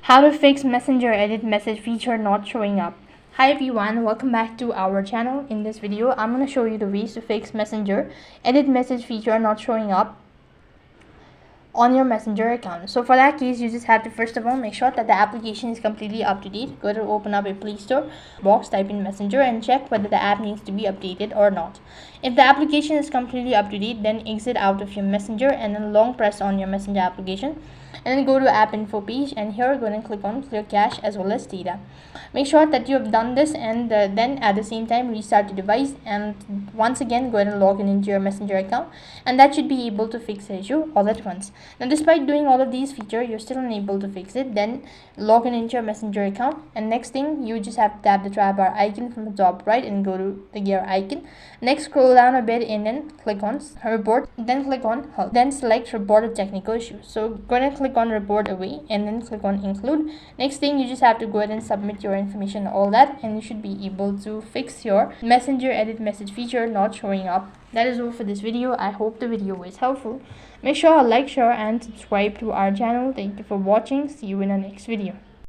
How to fix Messenger edit message feature not showing up. Hi everyone, welcome back to our channel. In this video, I'm going to show you the ways to fix Messenger edit message feature not showing up on your Messenger account. So for that case, you just have to first of all make sure that the application is completely up to date. Go to open up a Play Store box, type in Messenger and check whether the app needs to be updated or not. If the application is completely up to date, then exit out of your Messenger and then long press on your Messenger application and then go to app info page, and here go and click on clear cache as well as data. Make sure that you have done this, and then at the same time restart the device and once again go ahead and log in into your Messenger account, and that should be able to fix the issue all at once. Now despite doing all of these features, you're still unable to fix it, then log in into your Messenger account, and next thing you just have to tap the try bar icon from the top right and go to the gear icon. Next scroll down a bit and then click on report, then click on help, then select report a technical issue. So go ahead and click on report away and then click on include. Next thing you just have to go ahead and submit your information, all that, and you should be able to fix your Messenger edit message feature not showing up. That is all for this video. I hope the video was helpful. Make sure to like, share and subscribe to our channel. Thank you for watching. See you in the next video.